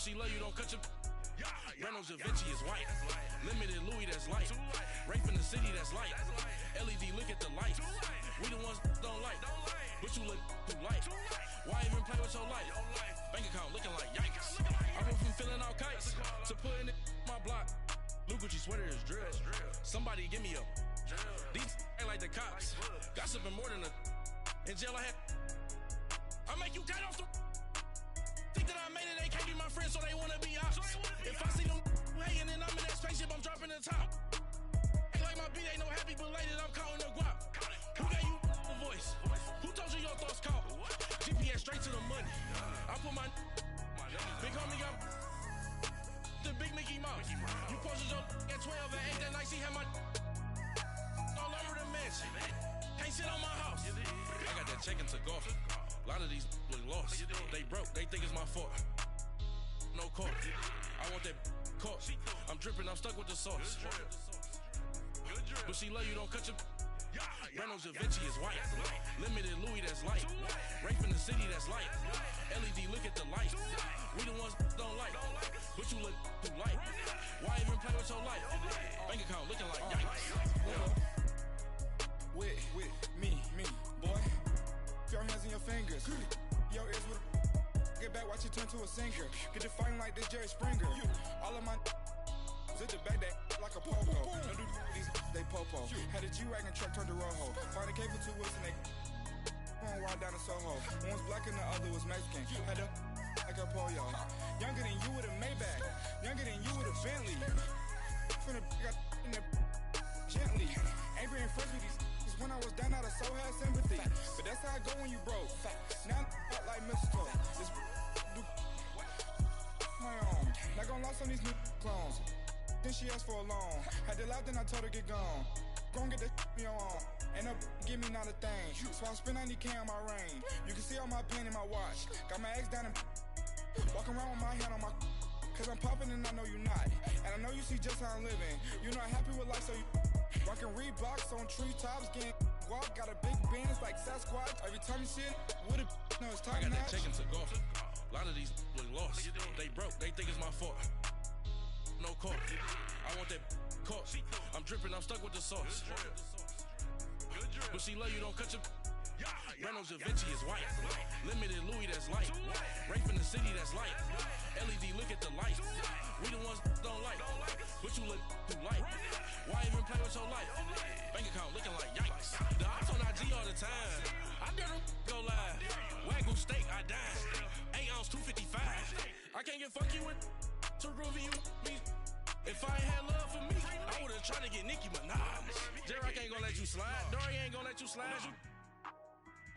she love you, don't cut your. Reynolds Da Vinci is white. Limited Louis, that's light. Rape in the city, that's light. LED, look at the light. We the ones don't like. But you look too light. Why even play with your life? Bank account looking like yikes. I went from filling out kites to putting it in my block. Blue Gucci sweater is drill. Somebody give me a. These ain't like the cops. Gossiping more than a. In jail I had. I make you cut off the. Think that I made it, they can't be my friends, so they wanna be ops. If I see them hating and I'm in that spaceship, I'm dropping the top. Ain't like my beat, ain't no happy belated, I'm counting the guap. Who gave you a voice? Who told you your thoughts count? GPS straight to the money. I put my big homie got the big Mickey Mouse. You posted your at 12 and 8 that night, she had my all over the mansion. Can't sit on my house. I got that check into golf. A lot of these look lost. They broke, they think it's my fault. No court. I want that caught. I'm dripping, I'm stuck with the sauce. But she love you, don't cut your. Reynolds Da Vinci is white. Limited Louis, that's light. Rape in the city, that's light. LED, look at the light. We the ones don't like. But you look too light. Why even play with your life? Bank account looking like yikes. With me, boy. Your hands in your fingers. Your ears with get back, watch it turn to a singer. Get it fighting like this Jerry Springer. All of my zip the back that like a pogo. No do these they popo. Had a G-Wagon truck turned to Rojo. Find a cave for 2 wheels and they going wild down in Soho. One was black and the other was Mexican. Had a like a pollo. Younger than you with a Maybach. Younger than you with a Bentley. From the got in the gently. Ain't being friends with these. When I was down out of so had sympathy. But that's how I go when you broke. Now I'm like mistletoe. This do my own. Not gonna lost on these new clones. Then she asked for a loan. Had to laugh, then I told her get gone. Gon' get that me on. Ain't up, give me not a thing. So I spend 90K on my range. You can see all my pain in my watch. Got my ex down and walking around with my hand on my. Cause I'm popping and I know you not. And I know you see just how I'm living. You're not happy with life, so you rockin' Reeboks on treetops, getting guap. Got a big Benz like Sasquatch. Every time you see it, with it, no, it's top I got notch. that check into golf. A lot of these look lost. They broke, they think it's my fault. No court. I want that caught. I'm dripping, I'm stuck with the sauce. But she love you, don't cut your. Reynolds Da Vinci is white. Limited Louis, that's light. Rape in the city, that's light. LED, look at the light. We the ones don't like. But you look too light. Why even play with your life? Bank account looking like yikes. The ops on IG all the time. I dare them go live. Wagyu steak, I dine. 8 ounce, 255. I can't get funky with to groovy you. Me. If I ain't had love for me, I would've tried to get Nicki Minaj. J-Rock ain't gonna let you slide. Dory ain't gonna let you slide. You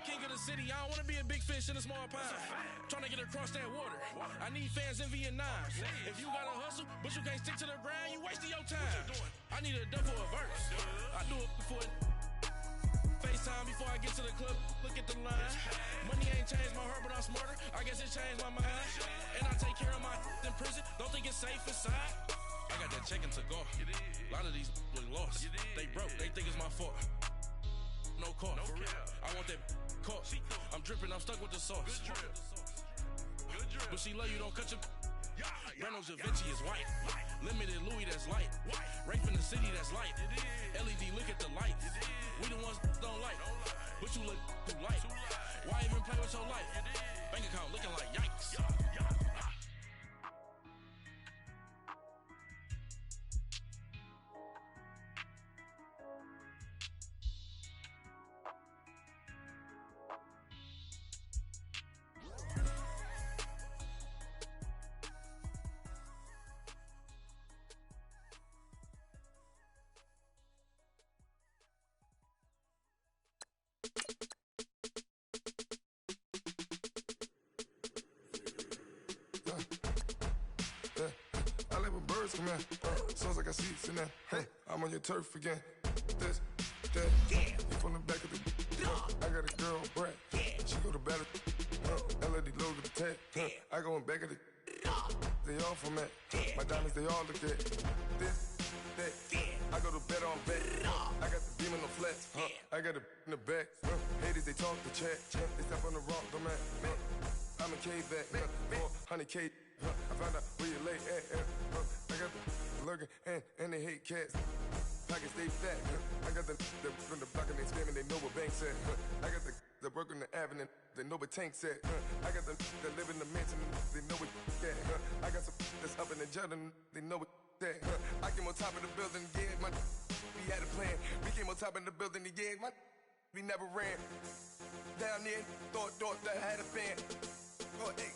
king of the city, I don't wanna be a big fish in a small pond. Trying to get across that water. I need fans in Vietnam. If you gotta hustle, but you can't stick to the grind, you wasting your time. I need a dub for a verse. I do it before FaceTime before I get to the club. Look at the line. Money ain't changed my heart, but I'm smarter. I guess it changed my mind. And I take care of my in prison. Don't think it's safe inside. I got that check into golf. A lot of these look lost. They broke, they think it's my fault. No court. I want that caught. I'm dripping, I'm stuck with the sauce. But she love you, don't cut your. Reynolds Da Vinci is white. Limited Louis, that's light. Rape in the city, that's light. LED, look at the light. We the ones don't like. But you look too light. Why even play with your life? Bank account looking like yikes. I live with birds come in. Sounds like I seats in there. Hey, I'm on your turf again. This, that, you from the back of the. I got a girl, Brad. She go to battle. LED low to the tag. I go in back of the. They all from that. My diamonds, they all look at. This, that. I go to bed on bed. I got the beam in the flats. I got it in the back. Haters, they talk the chat. They step on the rock, the man. I'm a K back. 400K. I Find out where you lay at. I got the lurking and they hate cats. Pockets stay fat. I got the from the block and they screaming, they know what banks at. I got the work on the avenue, they know what tanks at. I got the that live in the mansion, they know what that. I got some that's up in the jungle, they know what that. I came on top of the building, yeah, we had a plan. We came on top of the building, yeah, we never ran. Down there, thought that I had a fan. Oh, hey.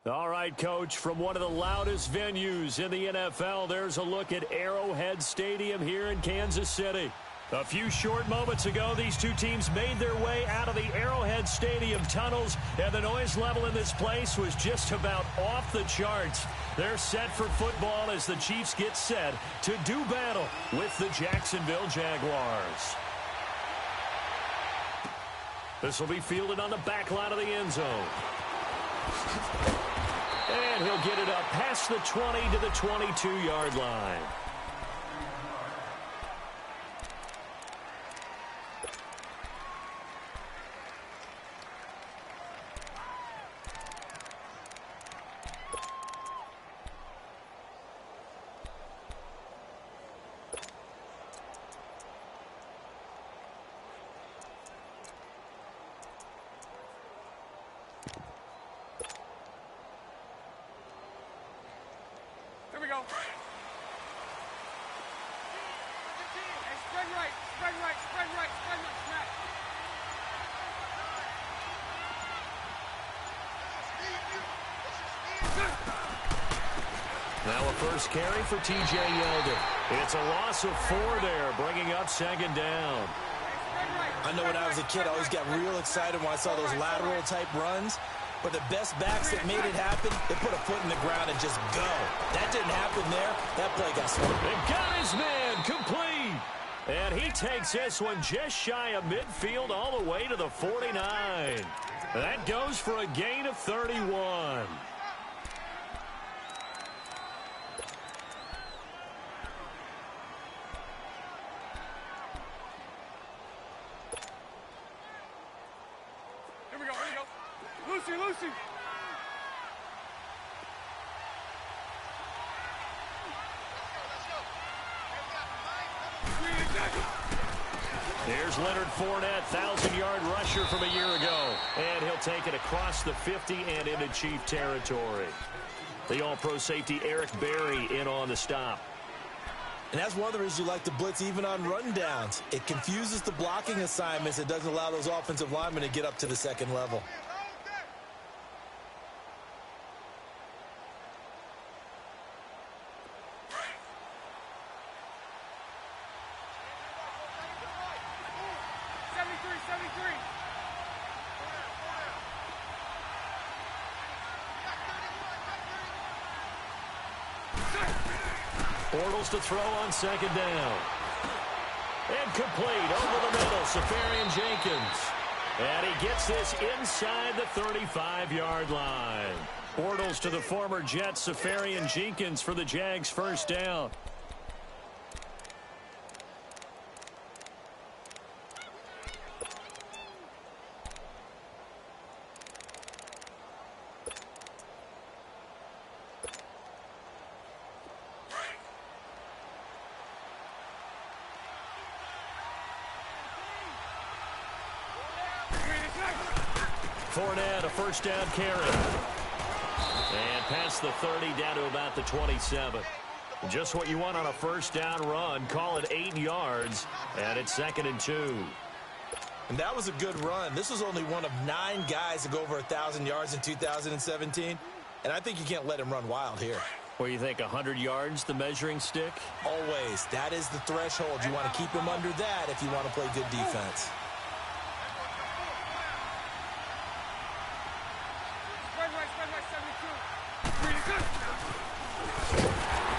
All right, Coach, from one of the loudest venues in the NFL, there's a look at Arrowhead Stadium here in Kansas City. A few short moments ago, these two teams made their way out of the Arrowhead Stadium tunnels, and the noise level in this place was just about off the charts. They're set for football as the Chiefs get set to do battle with the Jacksonville Jaguars. This will be fielded on the back line of the end zone. And he'll get it up past the 20 to the 22-yard line. Here we go. Hey, spread right, spread right, spread right, spread right, snap. Now a first carry for T.J. Yeldon. It's a loss of 4 there, bringing up second down. I know when I was a kid, I always got real excited when I saw those lateral-type runs. But the best backs that made it happen, they put a foot in the ground and just go. That didn't happen there. That play got swung. They got his man complete. And he takes this one just shy of midfield all the way to the 49. That goes for a gain of 31. Here we go, here we go. Lucy. There's Leonard Fournette, 1,000-yard rusher from a year ago. And he'll take it across the 50 and into Chief territory. The all-pro safety Eric Berry in on the stop. And that's one of the reasons you like to blitz even on rundowns. It confuses the blocking assignments. It doesn't allow those offensive linemen to get up to the second level. Bortles to throw on second down. And complete over the middle, Safarian Jenkins. And he gets this inside the 35-yard line. Bortles to the former Jet, Safarian Jenkins for the Jags' first down. Fournette, a first down carry. And past the 30, down to about the 27. Just what you want on a first down run. Call it 8 yards, and it's 2nd and 2. And that was a good run. This was only one of 9 guys to go over 1,000 yards in 2017. And I think you can't let him run wild here. What do you think, 100 yards, the measuring stick? Always. That is the threshold. You want to keep him under that if you want to play good defense.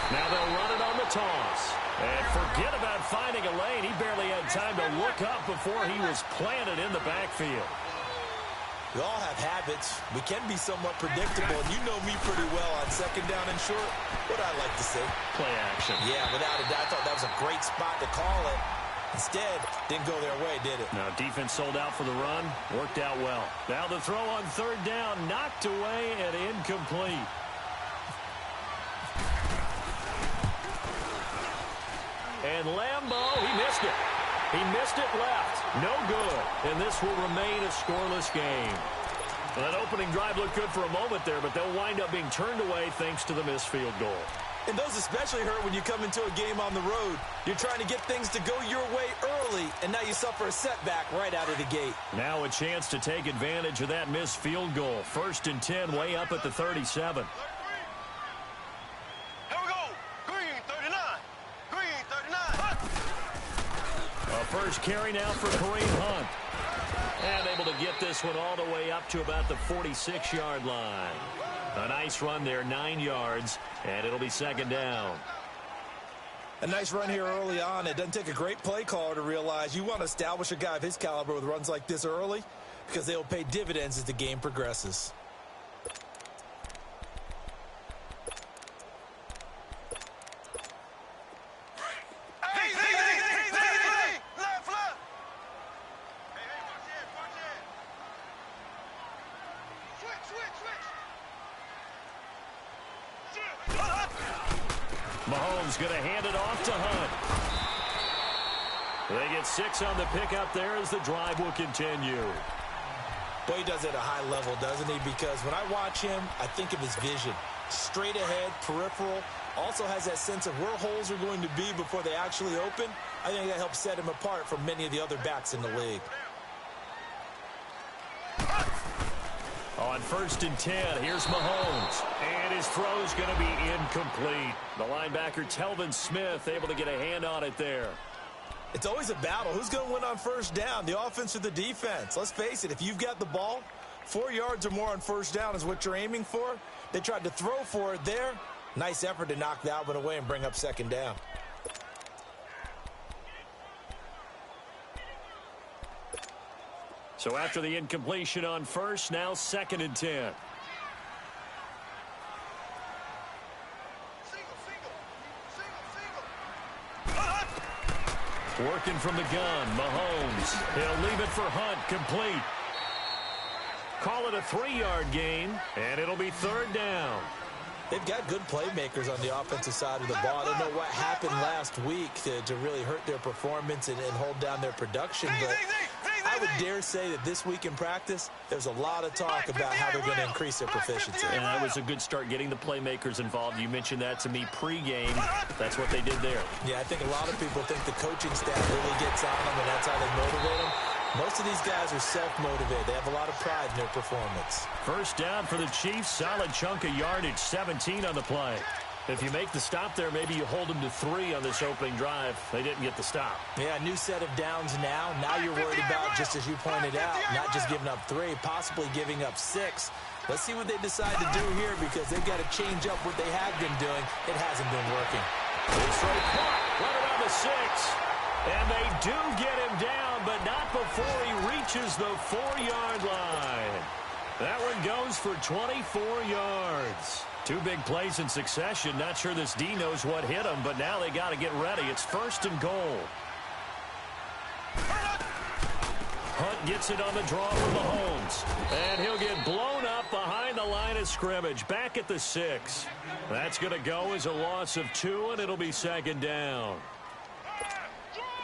Now they'll run it on the toss. And forget about finding a lane. He barely had time to look up before he was planted in the backfield. We all have habits. We can be somewhat predictable, and you know me pretty well on second down and short. What I like to say? Play action. Yeah, without a doubt. I thought that was a great spot to call it. Instead, didn't go their way, did it? Now, defense sold out for the run. Worked out well. Now the throw on third down, knocked away and incomplete. And Lambeau, he missed it. He missed it left. No good. And this will remain a scoreless game. Well, that opening drive looked good for a moment there, but they'll wind up being turned away thanks to the missed field goal. And those especially hurt when you come into a game on the road. You're trying to get things to go your way early, and now you suffer a setback right out of the gate. Now a chance to take advantage of that missed field goal. 1st and 10, way up at the 37. Here we go. Green 39. Green 39. A first carry now for Kareem Hunt. And able to get this one all the way up to about the 46-yard line. A nice run there, 9 yards, and it'll be 2nd down. A nice run here early on. It doesn't take a great play caller to realize you want to establish a guy of his caliber with runs like this early because they will pay dividends as the game progresses. Mahomes going to hand it off to Hunt. They get 6 on the pickup there as the drive will continue. Boy, he does it at a high level, doesn't he? Because when I watch him, I think of his vision. Straight ahead, peripheral. Also has that sense of where holes are going to be before they actually open. I think that helps set him apart from many of the other backs in the league. On 1st and 10, here's Mahomes. And his throw's going to be incomplete. The linebacker, Telvin Smith, able to get a hand on it there. It's always a battle. Who's going to win on 1st down, the offense or the defense? Let's face it, if you've got the ball, 4 yards or more on 1st down is what you're aiming for. They tried to throw for it there. Nice effort to knock that one away and bring up 2nd down. So after the incompletion on 1st, now 2nd and 10. Working from the gun, Mahomes. He'll leave it for Hunt, complete. Call it a 3-yard gain, and it'll be 3rd down. They've got good playmakers on the offensive side of the ball. I don't know what happened last week to really hurt their performance and hold down their production, but I would dare say that this week in practice, there's a lot of talk about how they're going to increase their proficiency. And that was a good start getting the playmakers involved. You mentioned that to me pregame. That's what they did there. Yeah, I think a lot of people think the coaching staff really gets on them, and that's how they motivate them. Most of these guys are self-motivated. They have a lot of pride in their performance. 1st down for the Chiefs. Solid chunk of yardage, 17 on the play. If you make the stop there, maybe you hold them to 3 on this opening drive. They didn't get the stop. Yeah, new set of downs now. Now you're worried about, just as you pointed out, not just giving up 3, possibly giving up 6. Let's see what they decide to do here because they've got to change up what they have been doing. It hasn't been working. This throw caught right around the 6. And they do get him down, but not before he reaches the 4-yard line. That one goes for 24 yards. 2 big plays in succession. Not sure this D knows what hit him, but now they got to get ready. It's 1st and goal. Hunt gets it on the draw for Mahomes. And he'll get blown up behind the line of scrimmage. Back at the 6. That's going to go as a loss of 2, and it'll be 2nd down.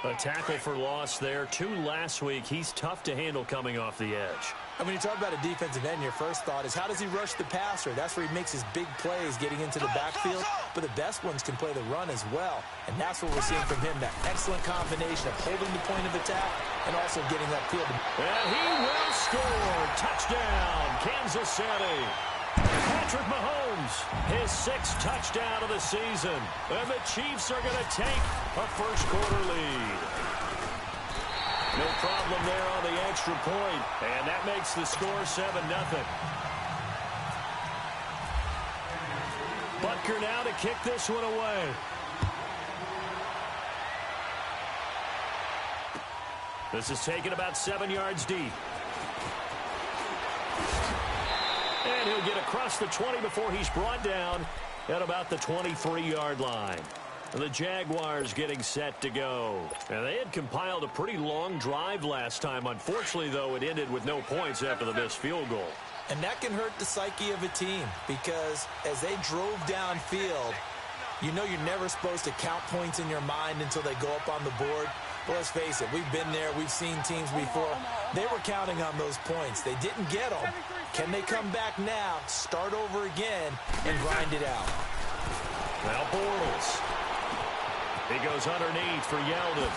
A tackle for loss there. 2 last week. He's tough to handle coming off the edge. And when you talk about a defensive end, your first thought is how does he rush the passer? That's where he makes his big plays getting into the backfield. But the best ones can play the run as well. And that's what we're seeing from him, that excellent combination of holding the point of attack and also getting upfield. And he will score. Touchdown, Kansas City. Patrick Mahomes, his 6th touchdown of the season. And the Chiefs are going to take a first-quarter lead. No problem there on the extra point. And that makes the score 7-0. Butker now to kick this one away. This is taken about 7 yards deep. And he'll get across the 20 before he's brought down at about the 23-yard line. The Jaguars getting set to go. And they had compiled a pretty long drive last time. Unfortunately, though, it ended with no points after the missed field goal. And that can hurt the psyche of a team because as they drove downfield, You know you're never supposed to count points in your mind until they go up on the board. But let's face it, we've been there. We've seen teams before. They were counting on those points. They didn't get them. Can they come back now, start over again, and grind it out? Now Bortles. He goes underneath for Yeldon.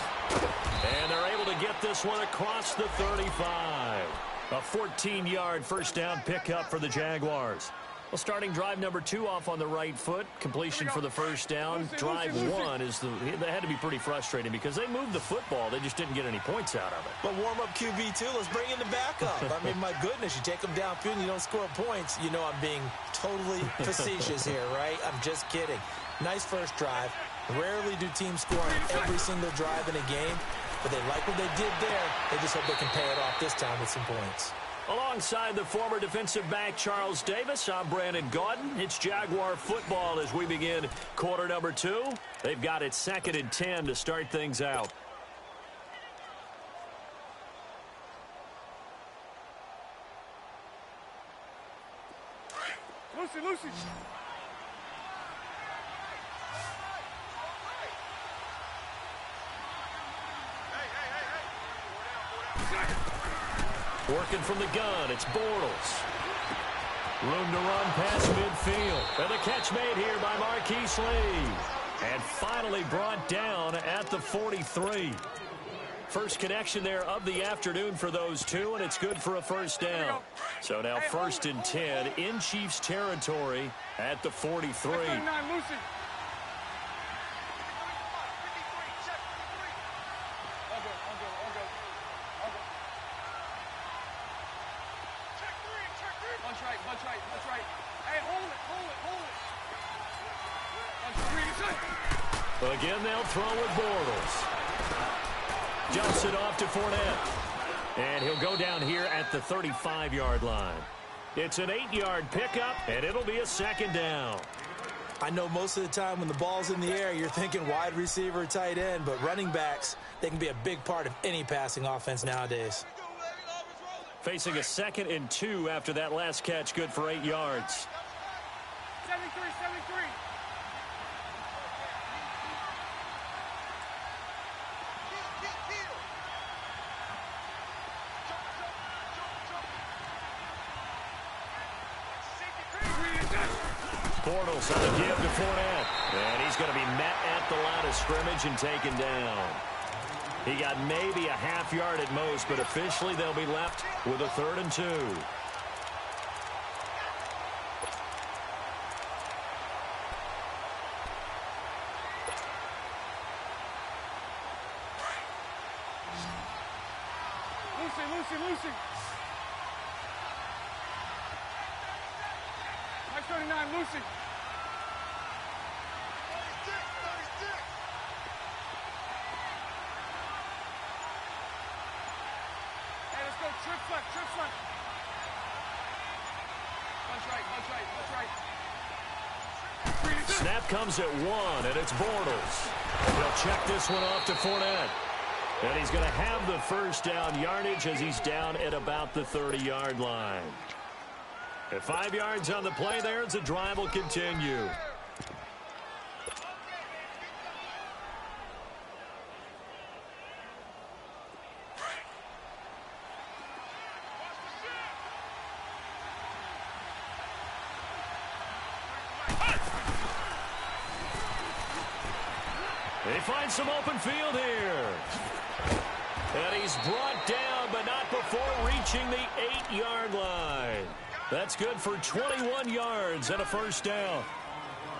And they're able to get this one across the 35. A 14-yard first down pickup for the Jaguars. Well, starting drive number 2 off on the right foot. Completion for the first down. Drive 1 is they had to be pretty frustrating because they moved the football. They just didn't get any points out of it. But warm-up QB2, let's bring in the backup. I mean, my goodness, you take them downfield and you don't score points. You know I'm being totally facetious here, right? I'm just kidding. Nice first drive. Rarely do teams score on every single drive in a game, but they like what they did there. They just hope they can pay it off this time with some points. Alongside the former defensive back Charles Davis, I'm Brandon Gaudin. It's Jaguar football as we begin quarter number 2. They've got it 2nd and 10 to start things out. Lucy. Working from the gun, it's Bortles. Room to run past midfield. And the catch made here by Marquise Lee. And finally brought down at the 43. First connection there of the afternoon for those two, and it's good for a first down. So now 1st and 10 in Chiefs territory at the 43. Again, they'll throw with Bortles. Jumps it off to Fournette. And he'll go down here at the 35-yard line. It's an 8-yard pickup, and it'll be a 2nd down. I know most of the time when the ball's in the air, you're thinking wide receiver, tight end, but running backs, they can be a big part of any passing offense nowadays. Facing a 2nd and 2 after that last catch, good for 8 yards. 73. Bortles on a give to Fournette. And he's going to be met at the line of scrimmage and taken down. He got maybe a half yard at most, but officially they'll be left with a 3rd and 2. Lucy. Nice 39, Lucy. 36. Hey, let's go. Trip left. Punch right. Snap comes at 1, and it's Bortles. He'll check this one off to Fournette. And he's going to have the first down yardage as he's down at about the 30-yard line. At 5 yards on the play there, the drive will continue. They find some open field here. And he's brought down, but not before reaching the 8-yard line. That's good for 21 yards and a first down.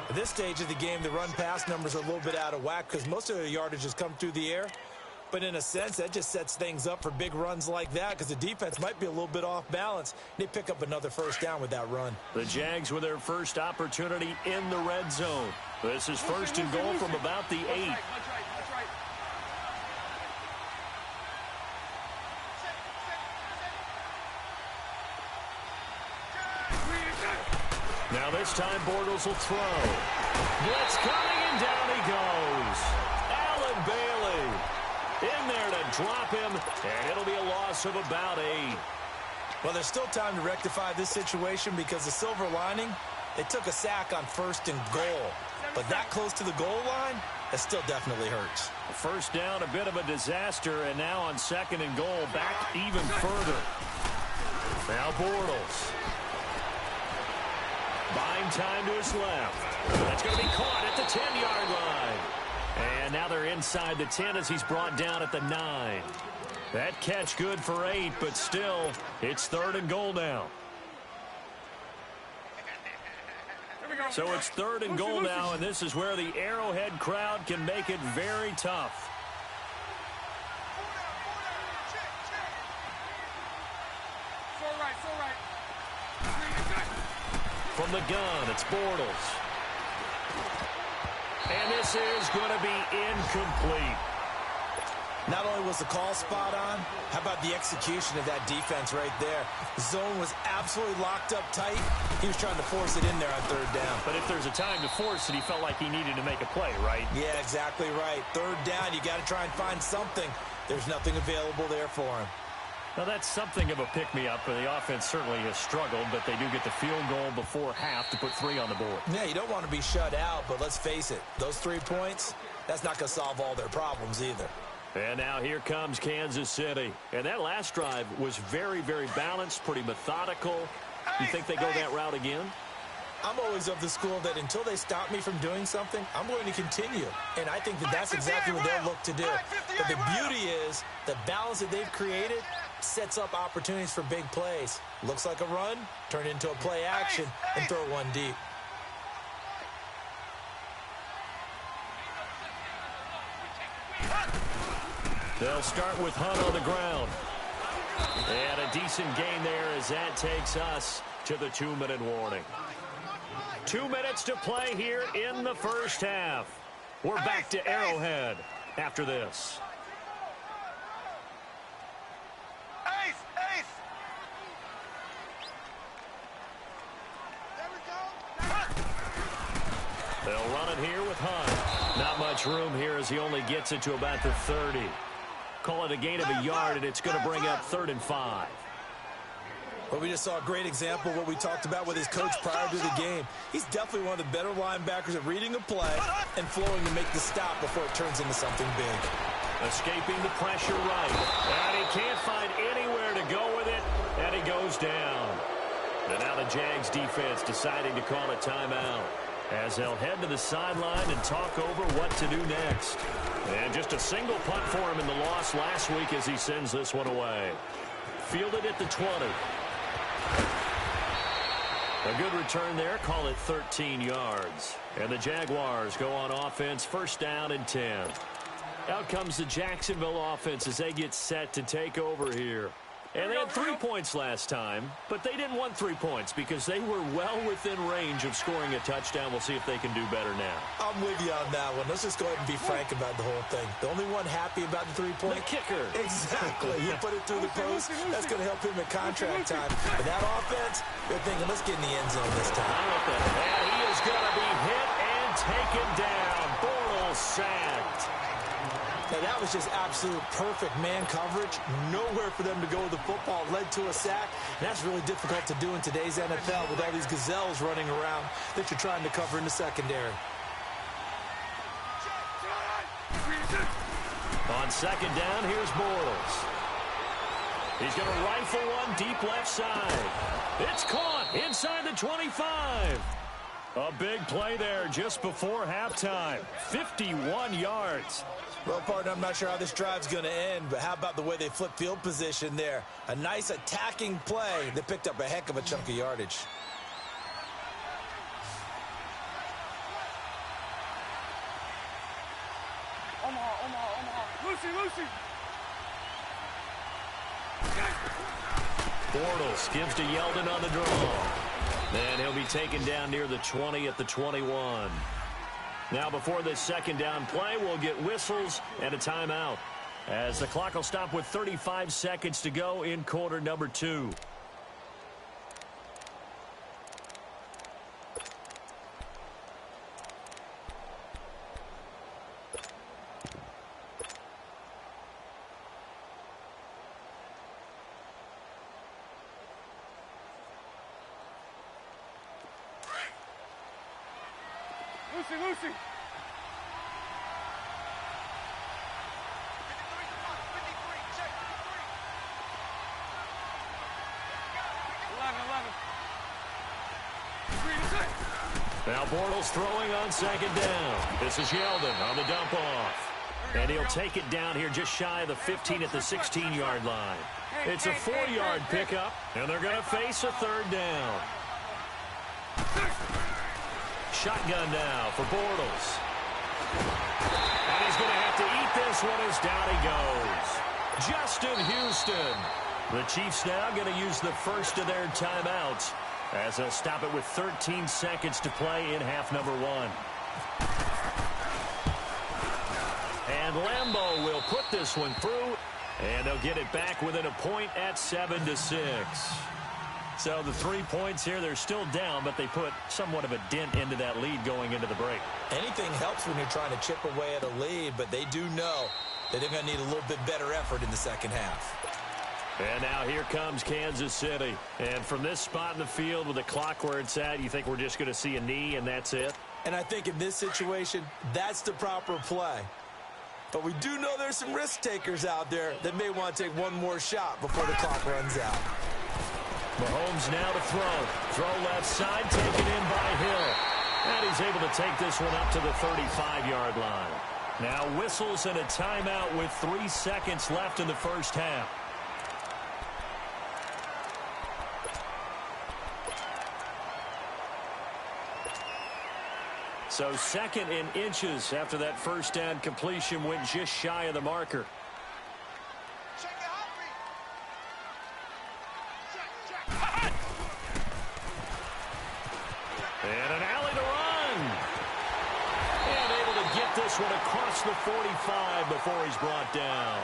At this stage of the game, the run-pass numbers are a little bit out of whack because most of the yardage has come through the air. But in a sense, that just sets things up for big runs like that because the defense might be a little bit off balance. They pick up another first down with that run. The Jags with their first opportunity in the red zone. This is 1st and goal from about the 8. Now this time Bortles will throw. Blitz coming and down he goes. Allen Bailey in there to drop him, and it'll be a loss of about 8. Well, there's still time to rectify this situation because the silver lining, They took a sack on 1st and goal. But that close to the goal line, that still definitely hurts. First down, a bit of a disaster, and now on 2nd and goal, back even further. Now Bortles. Buying time to his left. That's going to be caught at the 10-yard line. And now they're inside the 10 as he's brought down at the 9. That catch good for 8, but still, it's 3rd and goal now. So it's 3rd and goal now, and this is where the Arrowhead crowd can make it very tough. From the gun, it's Bortles. And this is going to be incomplete. Not only was the call spot on, how about the execution of that defense right there? The zone was absolutely locked up tight. He was trying to force it in there on 3rd down. But if there's a time to force it, he felt like he needed to make a play, right? Yeah, exactly right. 3rd down, you got to try and find something. There's nothing available there for him. Now, that's something of a pick-me-up, and the offense certainly has struggled, but they do get the field goal before half to put 3 on the board. Yeah, you don't want to be shut out, but let's face it, those 3 points, that's not going to solve all their problems either. And now here comes Kansas City. And that last drive was very, very balanced, pretty methodical. You think they go that route again? I'm always of the school that until they stop me from doing something, I'm going to continue. And I think that that's exactly what they'll look to do. But the beauty is the balance that they've created sets up opportunities for big plays. Looks like a run, turn it into a play action, and throw one deep. They'll start with Hunt on the ground. And a decent gain there as that takes us to the 2-minute warning. 2 minutes to play here in the first half. We're back to Arrowhead after this. They'll run it here with Hunt. Not much room here as he only gets it to about the 30. Call it a gain of a yard, and it's going to bring up 3rd and 5. Well, we just saw a great example of what we talked about with his coach prior to the game. He's definitely one of the better linebackers at reading a play and flowing to make the stop before it turns into something big. Escaping the pressure right. And he can't find anywhere to go with it, and he goes down. And now the Jags defense deciding to call a timeout as they'll head to the sideline and talk over what to do next. And just a single punt for him in the loss last week as he sends this one away. Fielded at the 20. A good return there. Call it 13 yards. And the Jaguars go on offense, 1st down and 10. Out comes the Jacksonville offense as they get set to take over here. And they had 3 points last time, but they didn't want 3 points because they were well within range of scoring a touchdown. We'll see if they can do better now. I'm with you on that one. Let's just go ahead and be frank about the whole thing. The only one happy about the 3-point? The kicker. Exactly. You put it through the post, that's going to help him in contract time. But that offense, they're thinking, let's get in the end zone this time. And he is going to be hit and taken down. Bortles sacked. Now, that was just absolute perfect man coverage. Nowhere for them to go with the football. Led to a sack. And that's really difficult to do in today's NFL with all these gazelles running around that you're trying to cover in the secondary. On 2nd down, here's Bortles. He's going to rifle one deep left side. It's caught inside the 25. A big play there just before halftime. 51 yards. Well, partner, I'm not sure how this drive's going to end, but how about the way they flip field position there? A nice attacking play. They picked up a heck of a chunk of yardage. Omaha. Lucy. Bortles gives to Yeldon on the draw. And he'll be taken down near the 20 at the 21. Now before this 2nd down play, we'll get whistles and a timeout as the clock will stop with 35 seconds to go in quarter number 2. Lucy. 11. Now Bortles throwing on second down. This is Yeldon on the dump off. And he'll take it down here just shy of the 15 at the 16-yard line. It's a 4-yard pickup, and they're going to face a third down. Shotgun now for Bortles. And he's going to have to eat this one as down he goes. Justin Houston. The Chiefs now going to use the first of their timeouts as they'll stop it with 13 seconds to play in half number 1. And Lambeau will put this one through, and they'll get it back within a point at 7-6. So the 3 points here, they're still down, but they put somewhat of a dent into that lead going into the break. Anything helps when you're trying to chip away at a lead, but they do know that they're going to need a little bit better effort in the second half. And now here comes Kansas City. And from this spot in the field with the clock where it's at, you think we're just going to see a knee and that's it? And I think in this situation, that's the proper play. But we do know there's some risk takers out there that may want to take one more shot before the clock runs out. Mahomes now to throw. Throw left side, taken in by Hill. And he's able to take this one up to the 35-yard line. Now whistles and a timeout with 3 seconds left in the first half. So second in inches after that first down completion went just shy of the marker. And an alley to run. And able to get this one across the 45 before he's brought down.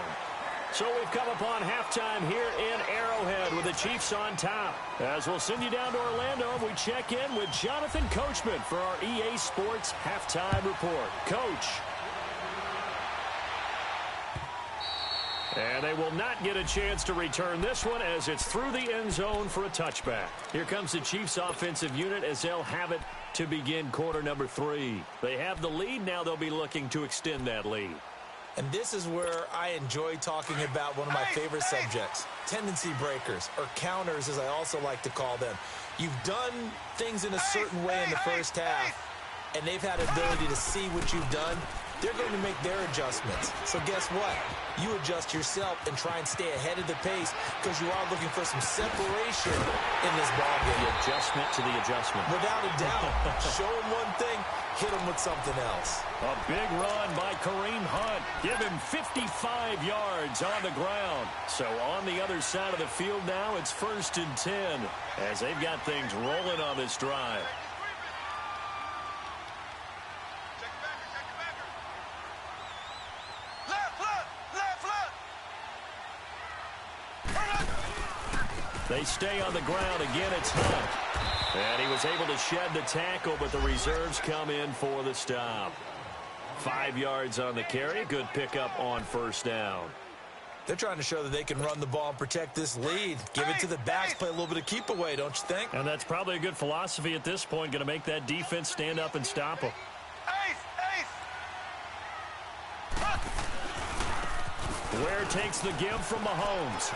So we've come upon halftime here in Arrowhead with the Chiefs on top. As we'll send you down to Orlando, and we check in with Jonathan Coachman for our EA Sports Halftime Report. Coach. And they will not get a chance to return this one as it's through the end zone for a touchback. Here comes the Chiefs offensive unit as they'll have it to begin quarter number 3. They have the lead. Now they'll be looking to extend that lead. And this is where I enjoy talking about one of my favorite subjects, tendency breakers, or counters as I also like to call them. You've done things in a certain way in the first half, and they've had ability to see what you've done. They're going to make their adjustments. So guess what? You adjust yourself and try and stay ahead of the pace because you are looking for some separation in this ballgame. The adjustment to the adjustment. Without a doubt. Show them one thing, hit them with something else. A big run by Kareem Hunt. Give him 55 yards on the ground. So on the other side of the field now, it's 1st and 10 as they've got things rolling on this drive. They stay on the ground. Again, it's Hunt. And he was able to shed the tackle, but the reserves come in for the stop. 5 yards on the carry. Good pickup on first down. They're trying to show that they can run the ball and protect this lead. Give it to the backs, play a little bit of keep away, don't you think? And that's probably a good philosophy at this point. Going to make that defense stand up and stop them. Ware takes the give from Mahomes.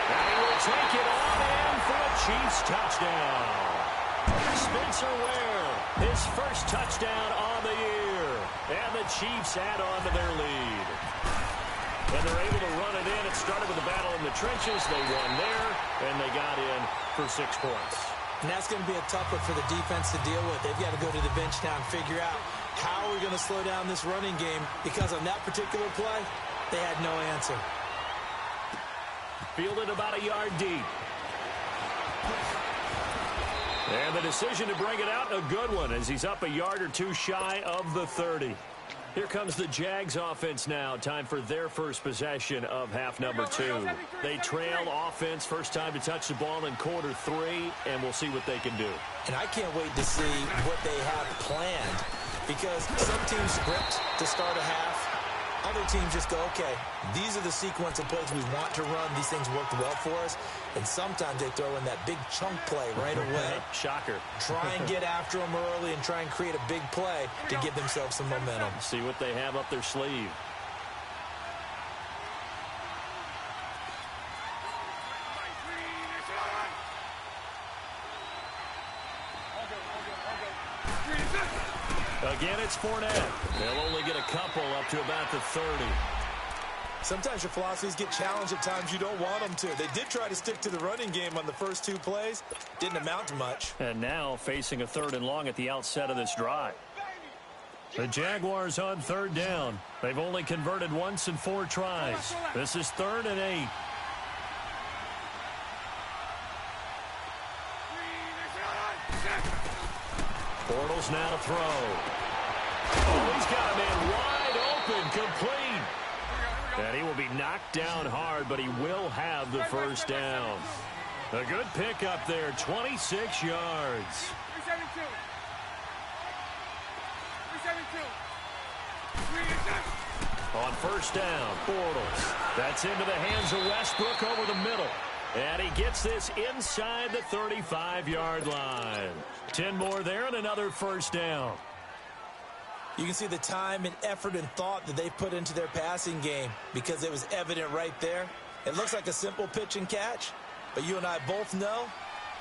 And he will take it on in for a Chiefs touchdown. Spencer Ware, his first touchdown on the year. And the Chiefs add on to their lead. And they're able to run it in. It started with a battle in the trenches. They won there, and they got in for 6 points. And that's going to be a tough one for the defense to deal with. They've got to go to the bench now and figure out how are we going to slow down this running game, because on that particular play, they had no answer. Fielded about a yard deep. And the decision to bring it out, a good one, as he's up a yard or two shy of the 30. Here comes the Jags offense now. Time for their first possession of half number 2. They trail offense, first time to touch the ball in quarter 3, and we'll see what they can do. And I can't wait to see what they have planned, because some teams script to start a half, Other teams just go, okay, these are the sequence of plays we want to run. These things worked well for us. And sometimes they throw in that big chunk play right away. Shocker. Try and get after them early and try and create a big play to give themselves some momentum. See what they have up their sleeve. Again, it's Fournette. They'll only get a couple up to about the 30. Sometimes your philosophies get challenged at times you don't want them to. They did try to stick to the running game on the first 2 plays. Didn't amount to much. And now facing a 3rd and long at the outset of this drive. The Jaguars on 3rd down. They've only converted once in 4 tries. This is 3rd and 8. Bortles now to throw. Oh, he's got a man wide open, complete. And he will be knocked down hard, but he will have the first down. A good pick up there, 26 yards. 372. On first down, Bortles. That's into the hands of Westbrook over the middle. And he gets this inside the 35-yard line. 10 more there and another first down. You can see the time and effort and thought that they put into their passing game because it was evident right there. It looks like a simple pitch and catch, but you and I both know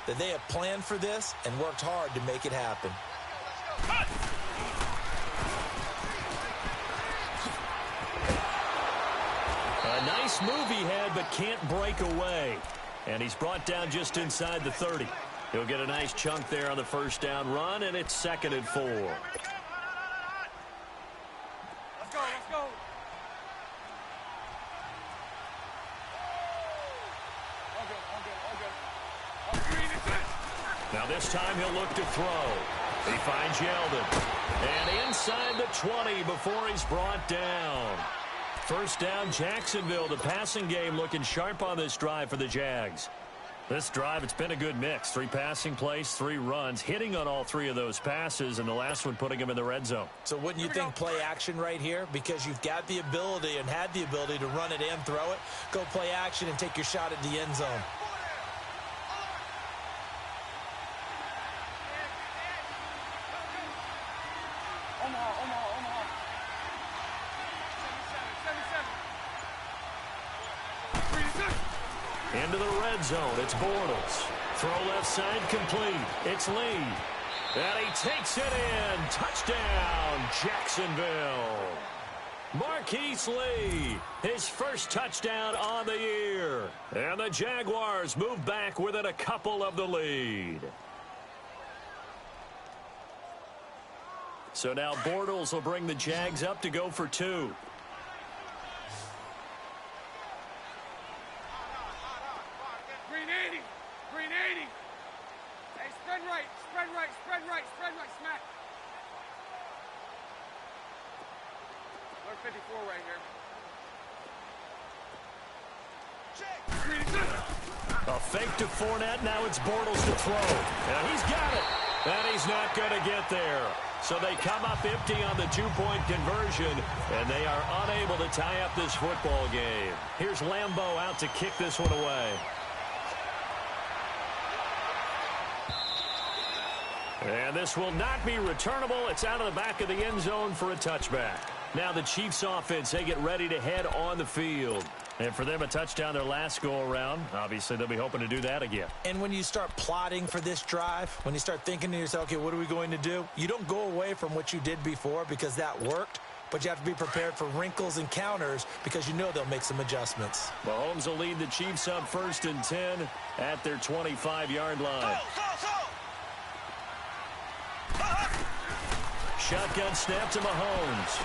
that they have planned for this and worked hard to make it happen. A nice move he had, but can't break away. And he's brought down just inside the 30. He'll get a nice chunk there on the first down run, and it's 2nd and 4. Let's go, let's go. All good. Now this time he'll look to throw. He finds Yeldon. And inside the 20 before he's brought down. First down, Jacksonville. The passing game looking sharp on this drive for the Jags. This drive, it's been a good mix. 3 passing plays, 3 runs, hitting on all 3 of those passes, and the last one putting him in the red zone. So wouldn't you think play action right here? Because you've got the ability and had the ability to run it and throw it. Go play action and take your shot at the end zone. Into the red zone, it's Bortles. Throw left side complete. It's Lee. And he takes it in. Touchdown, Jacksonville. Marquise Lee, his first touchdown on the year. And the Jaguars move back within a couple of the lead. So now Bortles will bring the Jags up to go for 2. Smack. 54 right here. A fake to Fournette. Now it's Bortles to throw. And he's got it. And he's not going to get there. So they come up empty on the 2-point conversion. And they are unable to tie up this football game. Here's Lambeau out to kick this one away. And this will not be returnable. It's out of the back of the end zone for a touchback. Now the Chiefs offense, they get ready to head on the field. And for them, a touchdown their last go-around. Obviously, they'll be hoping to do that again. And when you start plotting for this drive, when you start thinking to yourself, okay, what are we going to do? You don't go away from what you did before because that worked. But you have to be prepared for wrinkles and counters because you know they'll make some adjustments. Mahomes will lead the Chiefs on 1st and 10 at their 25-yard line. Shotgun snap to Mahomes.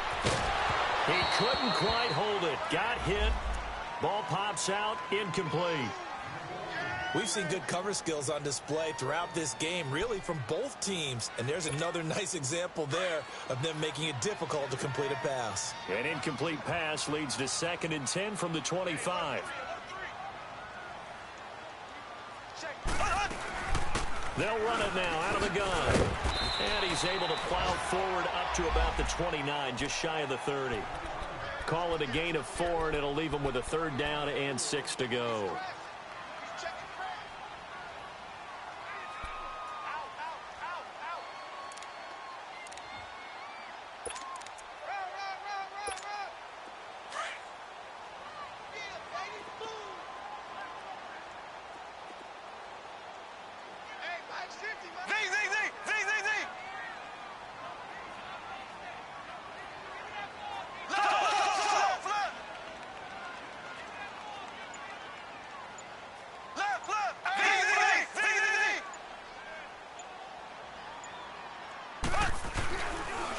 He couldn't quite hold it. Got hit. Ball pops out. Incomplete. We've seen good cover skills on display throughout this game, really from both teams. And there's another nice example there of them making it difficult to complete a pass. An incomplete pass leads to 2nd and 10 from the 25. They'll run it now out of the gun. And he's able to plow forward up to about the 29, just shy of the 30. call it a gain of 4, and it'll leave them with a 3rd down and 6 to go.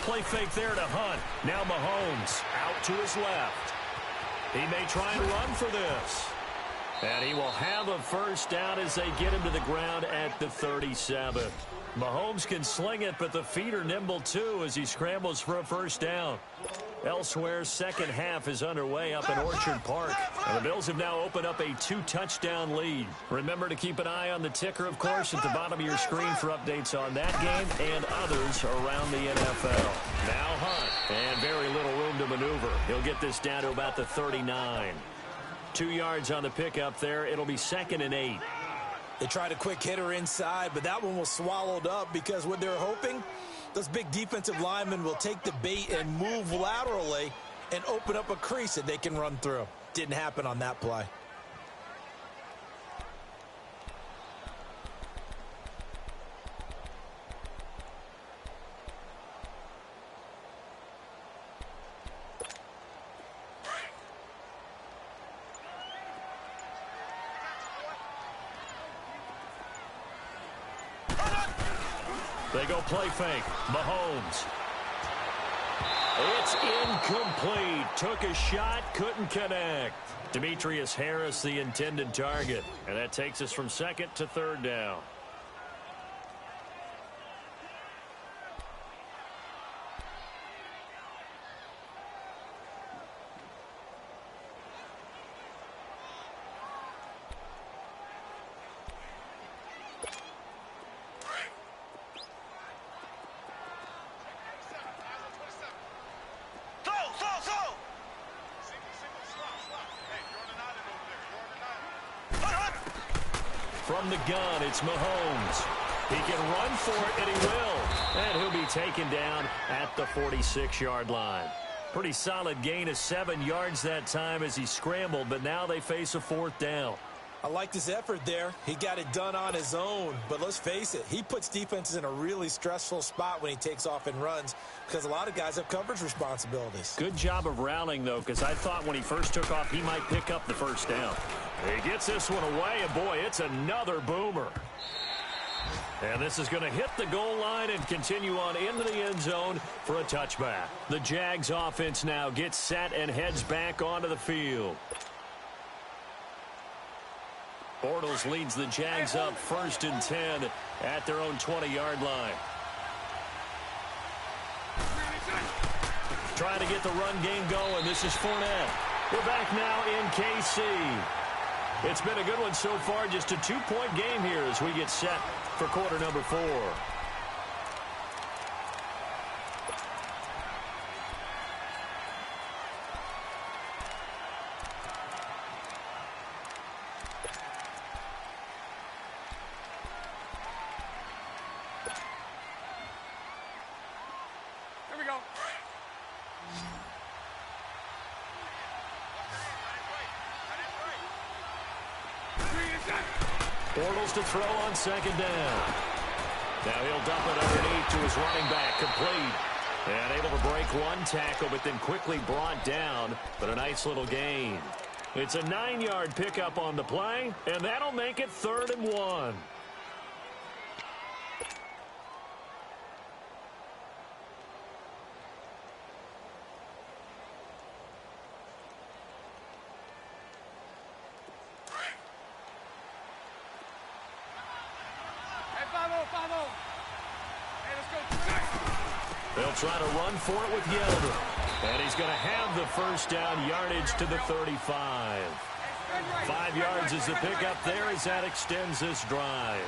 Play fake there to Hunt. Now Mahomes out to his left. He may try and run for this. And he will have a 1st down as they get him to the ground at the 37. Mahomes can sling it, but the feet are nimble too as he scrambles for a 1st down. Elsewhere, second half is underway up in Orchard Park. And the Bills have now opened up a 2-touchdown lead. Remember to keep an eye on the ticker, of course, at the bottom of your screen for updates on that game and others around the NFL. Now Hunt, and very little room to maneuver. He'll get this down to about the 39. 2 yards on the pickup there. It'll be 2nd and 8. They tried a quick hitter inside, but that one was swallowed up because what they're hoping, those big defensive linemen will take the bait and move laterally and open up a crease that they can run through. Didn't happen on that play. They go play fake. Mahomes. It's incomplete. Took a shot, couldn't connect. Demetrius Harris, the intended target. And that takes us from 2nd to 3rd down. From the gun, it's Mahomes. He can run for it, and he will. And he'll be taken down at the 46-yard line. Pretty solid gain of 7 yards that time as he scrambled, but now they face a 4th down. I liked his effort there. He got it done on his own. But let's face it, he puts defenses in a really stressful spot when he takes off and runs because a lot of guys have coverage responsibilities. Good job of rallying, though, because I thought when he first took off, he might pick up the 1st down. He gets this one away, and boy, it's another boomer. And this is going to hit the goal line and continue on into the end zone for a touchback. The Jags offense now gets set and heads back onto the field. Bortles leads the Jags up 1st and 10 at their own 20-yard line. Trying to get the run game going. This is Fournette. We're back now in KC. It's been a good one so far. Just a 2-point game here as we get set for quarter number 4. Here we go. Bortles to throw on 2nd down. Now he'll dump it underneath to his running back, complete. And able to break one tackle, but then quickly brought down. But a nice little gain. It's a 9-yard pickup on the play, and that'll make it 3rd and 1. They'll try to run for it with Yeldon. And he's going to have the 1st down, yardage to the 35. 5 yards is the pickup there as that extends this drive.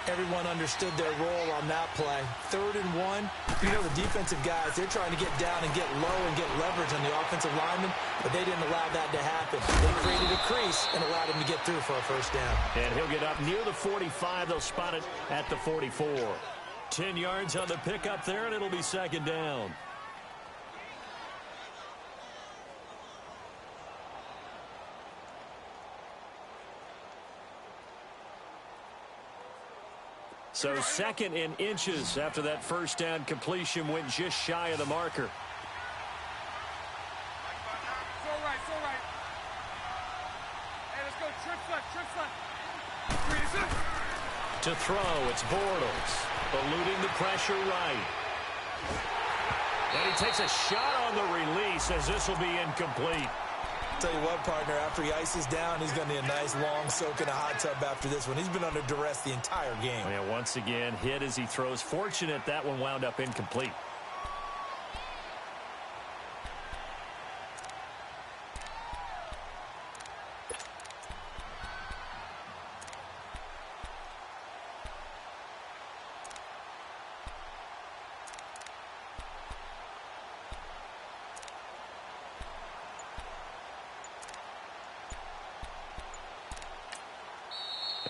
Everyone understood their role on that play. 3rd and 1. You know, the defensive guys, they're trying to get down and get low and get leverage on the offensive lineman, but they didn't allow that to happen. They created a crease and allowed him to get through for a first down. And he'll get up near the 45. They'll spot it at the 44. 10 yards on the pickup there, and it'll be 2nd down. So 2nd and inches after that first down completion went just shy of the marker. So right. Hey, let's go. Trips left. To throw, it's Bortles, eluding the pressure right. And he takes a shot on the release as this will be incomplete. Tell you what, partner, after he ices down, he's going to need a nice long soak in a hot tub after this one. He's been under duress the entire game. Yeah, once again, hit as he throws. Fortunate that one wound up incomplete.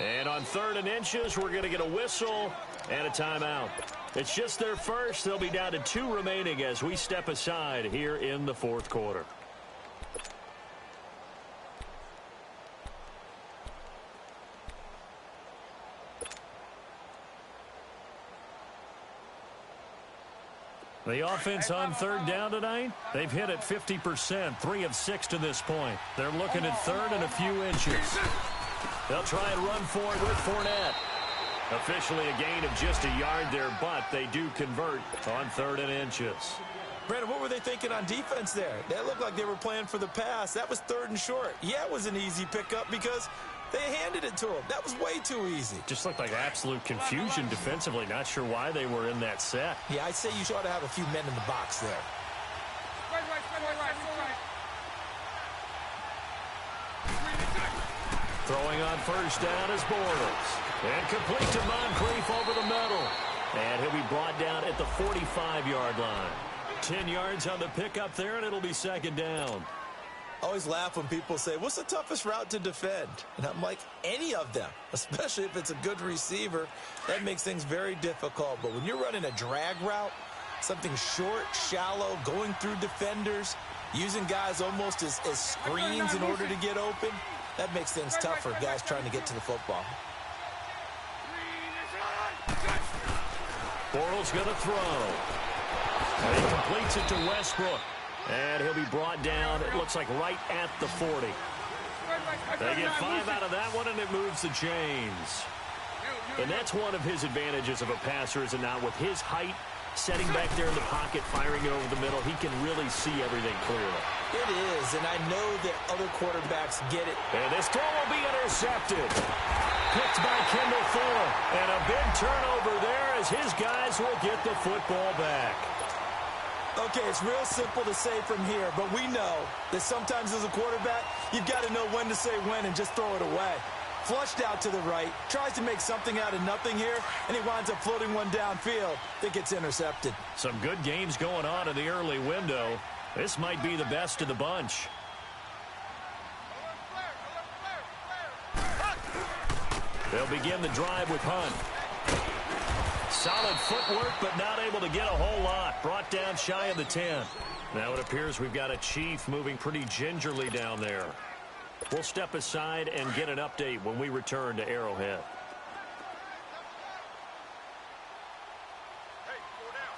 And on 3rd and inches, we're going to get a whistle and a timeout. It's just their first. They'll be down to 2 remaining as we step aside here in the 4th quarter. The offense on 3rd down tonight, they've hit it 50%, 3 of 6 to this point. They're looking at 3rd and a few inches. They'll try and run for it with Fournette. Officially a gain of just a yard there, but they do convert on 3rd and inches. Brandon, what were they thinking on defense there? That looked like they were playing for the pass. That was 3rd and short. Yeah, it was an easy pickup because they handed it to him. That was way too easy. Just looked like absolute confusion defensively. Not sure why they were in that set. Yeah, I'd say you ought to have a few men in the box there. Right. Throwing on first down is Bortles. And complete to Moncrief over the middle. And he'll be brought down at the 45-yard line. 10 yards on the pickup there, and it'll be 2nd down. I always laugh when people say, what's the toughest route to defend? And I'm like, any of them, especially if it's a good receiver. That makes things very difficult. But when you're running a drag route, something short, shallow, going through defenders, using guys almost as screens in order to get open, that makes things tough for guys trying to get to the football. Bortles going to throw. And he completes it to Westbrook. And he'll be brought down, it looks like right at the 40. They get 5 out of that one, and it moves the chains. And that's one of his advantages of a passer, is it not? With his height, setting back there in the pocket, firing over the middle, he can really see everything clearly. It is, and I know that other quarterbacks get it. And this throw will be intercepted. Picked by Kendall Fuller. And a big turnover there as his guys will get the football back. Okay, it's real simple to say from here, but we know that sometimes as a quarterback, you've got to know when to say when and just throw it away. Flushed out to the right, tries to make something out of nothing here, and he winds up floating one downfield that gets intercepted. Some good games going on in the early window. This might be the best of the bunch. They'll begin the drive with Hunt. Solid footwork, but not able to get a whole lot. Brought down shy of the 10. Now it appears we've got a Chief moving pretty gingerly down there. We'll step aside and get an update when we return to Arrowhead. Hey, slow down.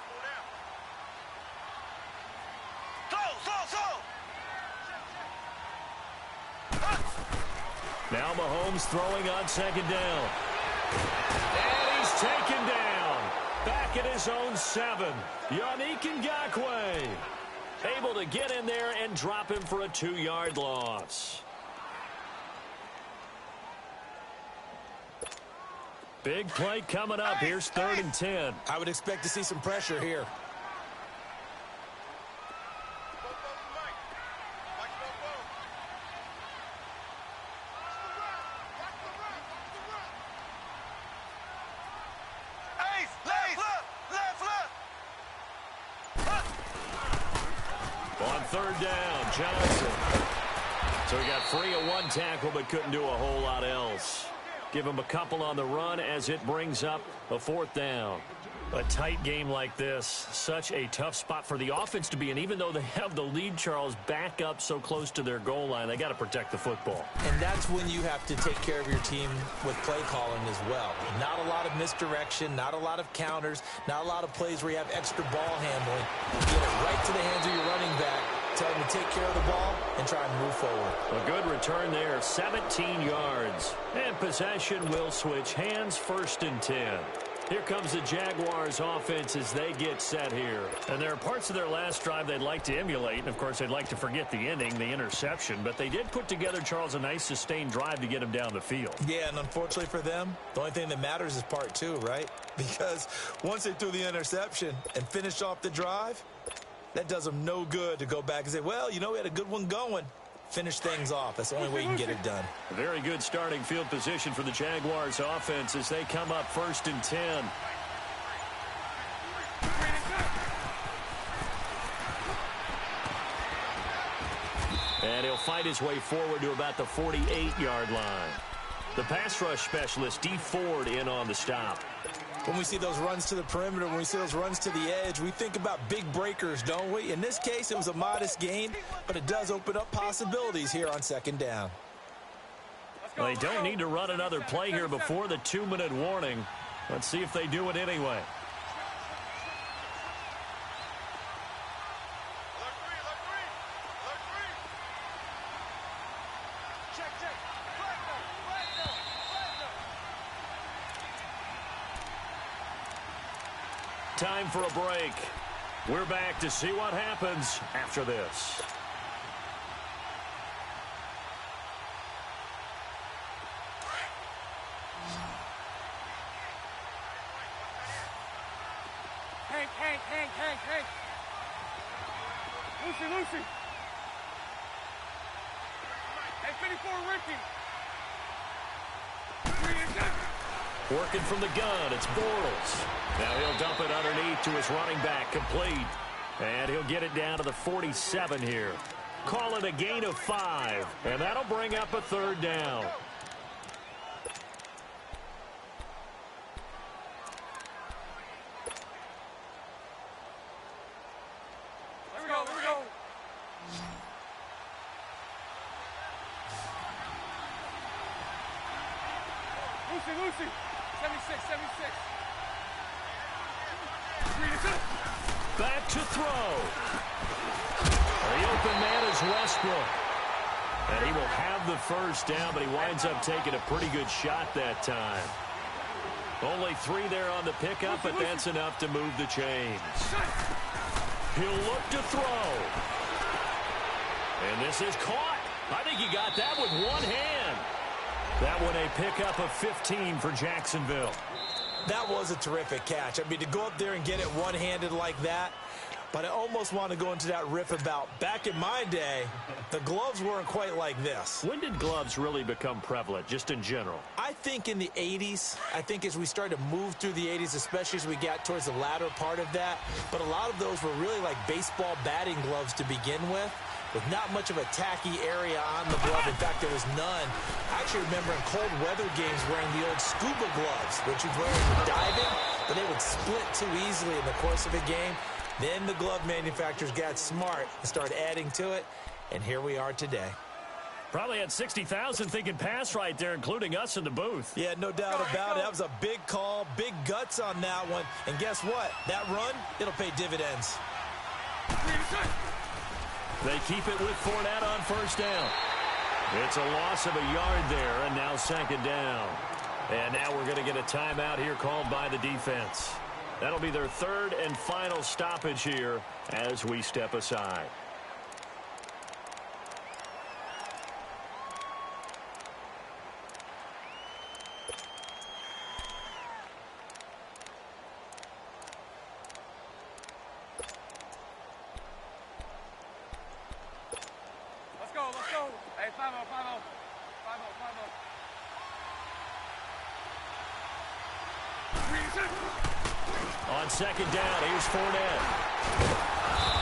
Now Mahomes throwing on 2nd down. And he's taken down. Back at his own 7. Yannick Ngakoue able to get in there and drop him for a 2-yard loss. Big play coming up. Here's 3rd and 10. I would expect to see some pressure here. third down. Johnson. So he got free of one tackle but couldn't do a whole lot else. Give him a couple on the run as it brings up a fourth down. A tight game like this, such a tough spot for the offense to be in. Even though they have the lead, Charles, back up so close to their goal line, they got to protect the football. And that's when you have to take care of your team with play calling as well. Not a lot of misdirection, not a lot of counters, not a lot of plays where you have extra ball handling. Get it right to the hands of your running back. Tell him to take care of the ball and try and move forward. A good return there, 17 yards. And possession will switch hands, 1st and 10. Here comes the Jaguars offense as they get set here. And there are parts of their last drive they'd like to emulate. And, of course, they'd like to forget the ending, the interception. But they did put together, Charles, a nice sustained drive to get them down the field. Yeah, and unfortunately for them, the only thing that matters is part 2, right? Because once they threw the interception and finished off the drive, that does them no good to go back and say, well, you know, we had a good one going. Finish things off. That's the only way you can get it done. A very good starting field position for the Jaguars offense as they come up 1st and 10. And he'll fight his way forward to about the 48-yard line. The pass rush specialist, D. Ford, in on the stop. When we see those runs to the perimeter, when we see those runs to the edge, we think about big breakers, don't we? In this case, it was a modest gain, but it does open up possibilities here on 2nd down. Well, they don't need to run another play here before the 2-minute warning. Let's see if they do it anyway. Time for a break. We're back to see what happens after this. Hank. Lucy. Hey, 54, Ricky. Working from the gun, it's Bortles. Now he'll dump it underneath to his running back, complete. And he'll get it down to the 47 here. Call it a gain of 5, and that'll bring up a 3rd down. Here we go. Lucy. 76. Back to throw. The open man is Westbrook. And he will have the 1st down, but he winds up taking a pretty good shot that time. Only 3 there on the pickup, but that's enough to move the chains. He'll look to throw. And this is caught. I think he got that with one hand. That one a pickup of 15 for Jacksonville. That was a terrific catch. I mean, to go up there and get it one-handed like that, but I almost want to go into that riff about back in my day, the gloves weren't quite like this. When did gloves really become prevalent, just in general? I think in the 80s. I think as we started to move through the 80s, especially as we got towards the latter part of that. But a lot of those were really like baseball batting gloves to begin with not much of a tacky area on the glove. In fact, there was none. I actually remember in cold weather games wearing the old scuba gloves, which you'd wear for diving, but they would split too easily in the course of a game. Then the glove manufacturers got smart and started adding to it, and here we are today. Probably had 60,000 thinking pass right there, including us in the booth. Yeah, no doubt about it. That was a big call, big guts on that one. And guess what? That run, it'll pay dividends. They keep it with Fournette on 1st down. It's a loss of a yard there, and now 2nd down. And now we're going to get a timeout here called by the defense. That'll be their 3rd and final stoppage here as we step aside. Let's go. Hey, 5-0. On 2nd down, here's Fournette.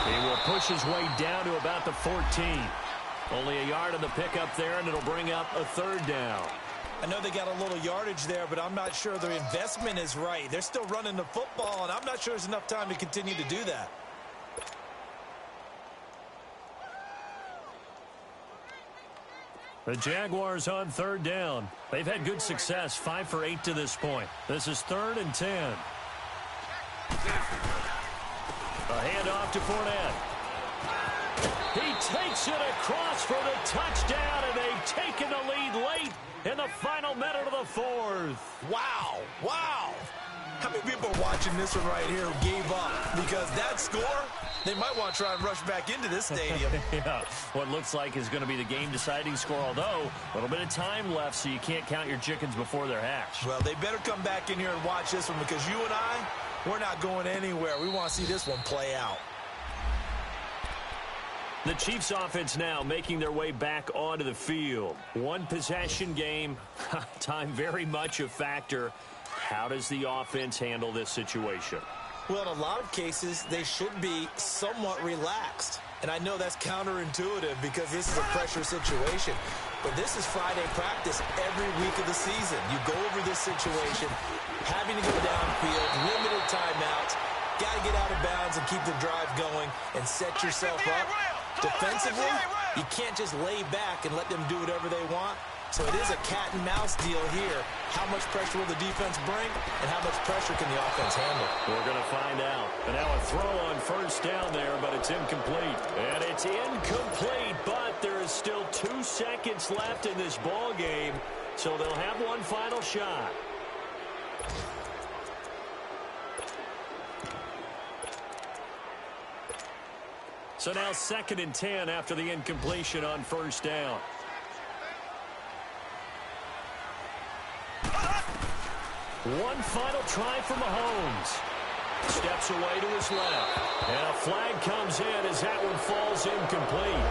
He will push his way down to about the 14. Only a yard on the pickup there, and it'll bring up a third down. I know they got a little yardage there, but I'm not sure their investment is right. They're still running the football, and I'm not sure there's enough time to continue to do that. The Jaguars on third down. They've had good success, 5 for 8 to this point. This is 3rd and 10. A handoff to Fournette. He takes it across for the touchdown, and they've taken the lead late in the final minute of the 4th. Wow. Wow. How many people are watching this one right here who gave up? Because that score, they might want to try and rush back into this stadium. Yeah, what looks like is going to be the game-deciding score, although a little bit of time left, so you can't count your chickens before they're hatched. Well, they better come back in here and watch this one, because you and I, we're not going anywhere. We want to see this one play out. The Chiefs offense now making their way back onto the field. One possession game, time very much a factor. How does the offense handle this situation? Well, in a lot of cases, they should be somewhat relaxed. And I know that's counterintuitive because this is a pressure situation. But this is Friday practice every week of the season. You go over this situation, having to go downfield, limited timeouts, got to get out of bounds and keep the drive going and set yourself up. Defensively, you can't just lay back and let them do whatever they want. So it is a cat-and-mouse deal here. How much pressure will the defense bring, and how much pressure can the offense handle? We're going to find out. And now a throw on first down there, but it's incomplete. And it's incomplete, but there is still 2 seconds left in this ball game, so they'll have one final shot. So now 2nd and 10 after the incompletion on first down. One final try for Mahomes. Steps away to his left. And a flag comes in as that one falls incomplete.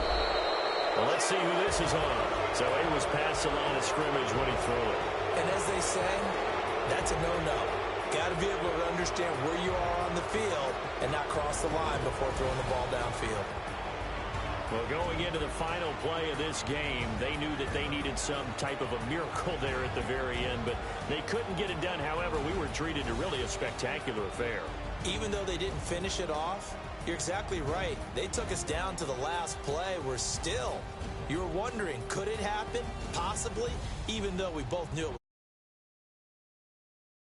Well, let's see who this is on. So he was past the line of scrimmage when he threw it. And as they say, that's a no-no. Got to be able to understand where you are on the field and not cross the line before throwing the ball downfield. Well, going into the final play of this game, they knew that they needed some type of a miracle there at the very end, but they couldn't get it done. However, we were treated to really a spectacular affair. Even though they didn't finish it off, you're exactly right. They took us down to the last play. We're still, you were wondering, could it happen? Possibly, even though we both knew it was